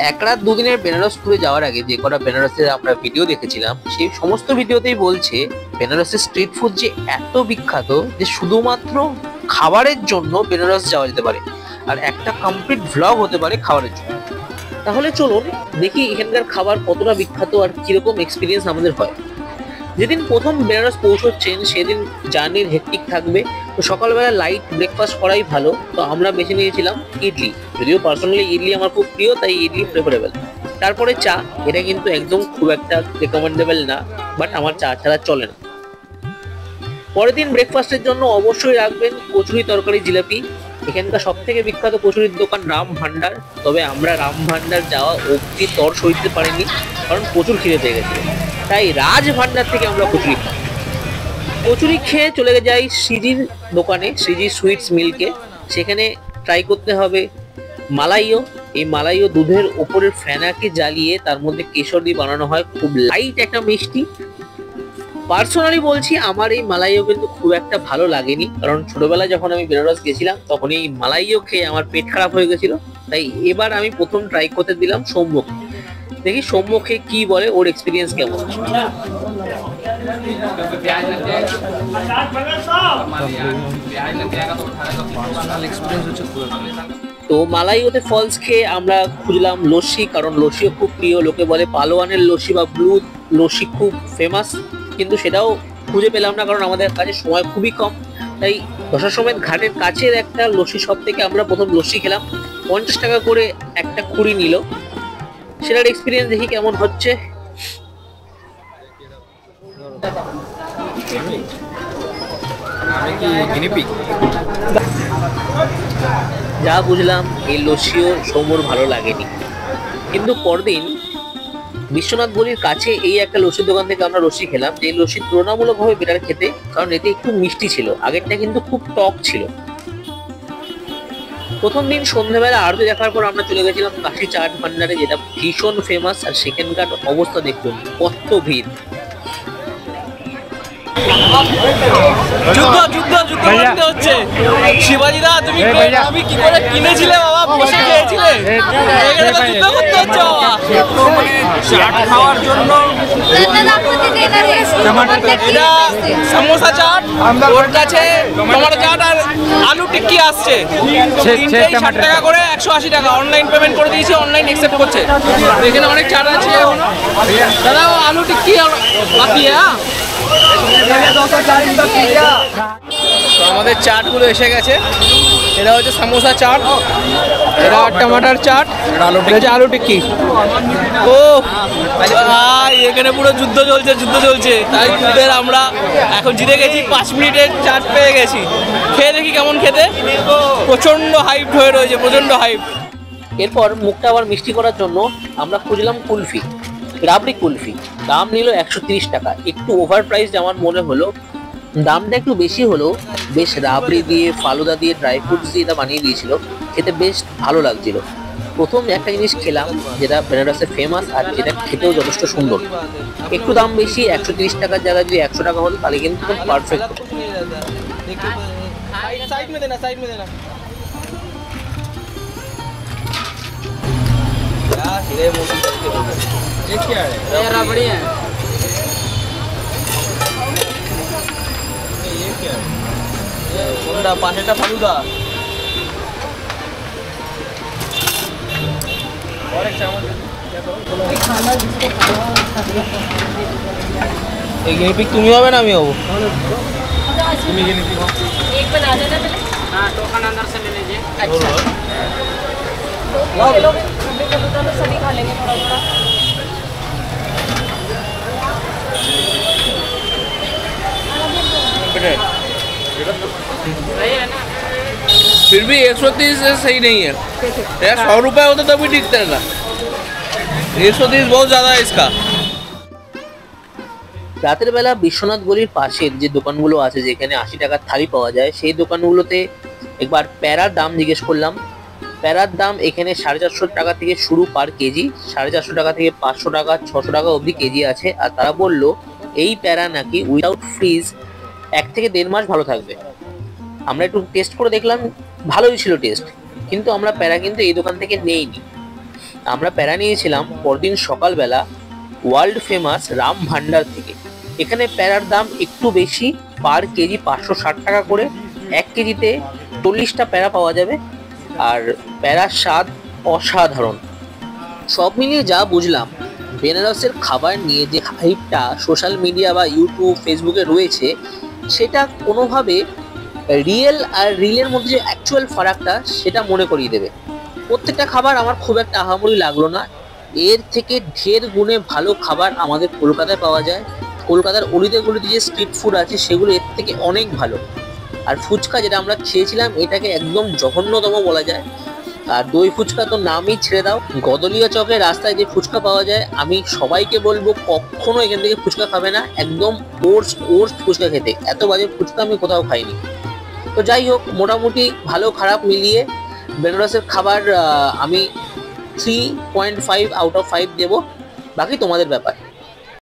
এক রাত দুদিনের বেনারস ট্যুরে যাওয়ার আগে যে কটা বেনারসের আমরা ভিডিও দেখেছিলাম সেই সমস্ত ভিডিওতেই বলছে বেনারসের স্ট্রিট ফুড যে এত বিখ্যাত যে শুধুমাত্র খাবারের জন্য বেনারস যাওয়া যেতে পারে, আর একটা কমপ্লিট ভ্লগ হতে পারে খাবারের জন্য। তাহলে চলুন দেখি এখানকার খাবার কতটা বিখ্যাত আর কিরকম এক্সপিরিয়েন্স আমাদের হয়। যেদিন প্রথম বেনারস পৌঁছচ্ছেন সেদিন জার্নির হেক্টিক থাকবে, তো সকালবেলা লাইট ব্রেকফাস্ট করাই ভালো। তো আমরা বেছে নিয়েছিলাম ইডলি, যদিও পার্সোনালি ইডলি আমার খুব প্রিয়, তাই ইডলি প্রেফারেবল। তারপরে চা, এটা কিন্তু একদম খুব একটা রেকমেন্ডেবল না, বাট আমার চা ছাড়া চলে না। পরের দিন ব্রেকফাস্টের জন্য অবশ্যই রাখবেন কচুরি, তরকারি, জিলাপি। এখানকার সব থেকে বিখ্যাত কচুরির দোকান রাম ভান্ডার, তবে আমরা রাম ভান্ডার যাওয়া অবধি তর সইতে পারিনি, কারণ প্রচুর খিদে পেয়ে গেছিল। তাই রাজ ভান্ডার থেকে আমরা কচুরি খেয়ে চলে যাই শ্রীজির দোকানে, শ্রীজি সুইটস মিল্কে। সেখানে ট্রাই করতে হবে মালাইও। এই মালাইও দুধের ওপরের ফেনাকে জ্বালিয়ে তার মধ্যে কেশর দিয়ে বানানো হয়, খুব লাইট একটা মিষ্টি। পার্সোনালি বলছি আমার এই মালাইও কিন্তু খুব একটা ভালো লাগেনি, কারণ ছোটবেলায় যখন আমি বেনারস গেছিলাম তখন এই মালাইও খেয়ে আমার পেট খারাপ হয়ে গেছিল। তাই এবার আমি প্রথম ট্রাই করতে দিলাম সৌম্যকে। দেখি সৌম্যকে কি বলে, ওর এক্সপিরিয়েন্স কেমন। তো মালাইওতে ফলস খেয়ে আমরা খুঁজলাম লস্যি, কারণ লস্যিও খুব প্রিয়। লোকে বলে পালোয়ানের লস্যি বা ব্লু লস্যি খুব ফেমাস, কিন্তু সেটাও খুঁজে পেলাম না, কারণ আমাদের কাছে সময় খুবই কম। তাই দশাশ্বমেধ ঘাটের কাছের একটা লস্যি শপ থেকে আমরা প্রথম লস্যি খেলাম। 50 টাকা করে একটা কুড়ি নিল। সেটার এক্সপিরিয়েন্স দেখি কেমন হচ্ছে। যা বুঝলাম এই লস্যিও সৌম্যর ভালো লাগেনি। কিন্তু পরদিন বিশ্বনাথ গলির কাছে এই একটা লস্যির দোকান থেকে আমরা লস্যি খেলাম, যে লস্যি তুলনামূলকভাবে বেটার খেতে, কারণ এতে একটু মিষ্টি ছিল, আগেরটা কিন্তু খুব টক ছিল। প্রথম দিন সন্ধ্যাবেলা আরতি দেখার পর আমরা চলে গেছিলাম কাশি চাট ভান্ডারে, যেটা ভীষণ ফেমাস। আর সেখানকার অবস্থা দেখুন, কত ভিড়। যুদ্ধ যুদ্ধ যুদ্ধ করতে হচ্ছে। শিবাজি দা তুমি আমি কি করে কিনেছিলে বাবা, বসে খেয়েছিলে? এখানে যুদ্ধ করতে হচ্ছে বাবা চাট খাওয়ার জন্য। এটা সমোসা চাট, ওর কাছে টমেটো চাট আর আলু টিক্কি আসছে, 60 টাকা করে, 180 টাকা। অনলাইন পেমেন্ট করে দিয়েছি, অনলাইন অ্যাকসেপ্ট করছে। এখানে অনেক চাট আছে দাদা, আলু টিক্কি বাকি। হ্যাঁ, তো আমাদের চাটগুলো এসে গেছে। এটা হচ্ছে সমোসা চাট, এটা টমাটার চাট, এটা আলু টিক্কি। ও ভাই, এখানে পুরো যুদ্ধ চলছে। তাই যুদ্ধের আমরা এখন জিতে গেছি, 5 মিনিটের চাট পেয়ে গেছি। খেয়ে দেখি কেমন খেতে। প্রচন্ড হাইপ হয়ে রয়েছে, প্রচন্ড হাইপ। এরপর মুখটা আবার মিষ্টি করার জন্য আমরা খুঁজলাম কুলফি, রাবড়ি কুলফি। দাম নিল 130 টাকা, একটু ওভার প্রাইস আমার মনে হলো। দামটা একটু বেশি হলো, বেশ রাবড়ি দিয়ে, ফালুদা দিয়ে, ড্রাই ফ্রুটস দিয়ে এটা বানিয়ে দিয়েছিল, খেতে বেশ ভালো লাগছিল। প্রথম একটা জিনিস খেলাম যেটা বেনারসে ফেমাস, আর যেটা খেতেও যথেষ্ট সুন্দর। একটু দাম বেশি, 130 টাকার জায়গায় যদি 100 টাকা হতো তাহলে কিন্তু খুব পারফেক্ট। ये क्या है? ये रबड़ी है। ये क्या है? ये कोंडा पासेटा फालूदा। और एक चावल क्या करो? खाना जिसको खाना एक गिनीपिग तुम्ही হবে না আমি হব? তুমি गिनीपिग हो? एक बना देना पहले। हां, टोकन अंदर से ले लीजिए। अच्छा। ये लोग सभी खा लेंगे थोड़ा थोड़ा। फिर भी 130 सही नहीं है यार। 100 रुपए होता तभी ठीक था। 130 बहुत ज्यादा है इसका। রাতের বেলা বিশ্বনাথ গলির পাশের যে দোকানগুলো আছে যেখানে 80 টাকার থালি পাওয়া যায়, সেই দোকানগুলোতে একবার প্যারার দাম জিজ্ঞেস করলাম। প্যারার দাম এখানে 450 টাকা থেকে শুরু পার কেজি, 450 টাকা থেকে 500 টাকা, 600 টাকা অবধি কেজি আছে। আর তারা বললো এই প্যারা নাকি উইদাউট ফ্রিজ 1 থেকে 1.5 মাস ভালো থাকবে। আমরা একটু টেস্ট করে দেখলাম, ভালোই ছিল টেস্ট, কিন্তু আমরা প্যারা কিন্তু এই দোকান থেকে নেইনি। আমরা প্যারা নিয়েছিলাম পরদিন সকালবেলা ওয়ার্ল্ড ফেমাস রাম ভান্ডার থেকে। এখানে প্যারার দাম একটু বেশি, পার কেজি 560 টাকা করে। 1 কেজিতে 40টা প্যারা পাওয়া যাবে, আর প্যারার স্বাদ অসাধারণ। সব মিলিয়ে যা বুঝলাম, বেনারসের খাবার নিয়ে যে হাইপটা সোশ্যাল মিডিয়া বা ইউটিউব ফেসবুকে রয়েছে, সেটা কোনোভাবে রিয়েল আর রিলের মধ্যে যে অ্যাকচুয়াল ফারাকটা সেটা মনে করিয়ে দেবে। প্রত্যেকটা খাবার আমার খুব একটা আহামরি লাগলো না, এর থেকে ঢের গুণে ভালো খাবার আমাদের কলকাতায় পাওয়া যায়। কলকাতার অলিতে গলিতে যে স্ট্রিট ফুড আছে সেগুলো এর থেকে অনেক ভালো। আর ফুচকা যেটা আমরা খেয়েছিলাম, এটাকে একদম জঘন্যতম বলা যায়। আর দই ফুচকা তো নামই ছেড়ে দাও। গদলিয়া চকের রাস্তায় যে ফুচকা পাওয়া যায়, আমি সবাইকে বলবো কখনো এখান থেকে ফুচকা খাবে না, একদম ওর্স ফুচকা খেতে। এত বাজে ফুচকা আমি কোথাও খাইনি। তো যাই হোক, মোটামুটি ভালো খারাপ মিলিয়ে বেনারসের খাবার আমি 3.5 আউট অফ 5 দেবো। বাকি তোমাদের ব্যাপার।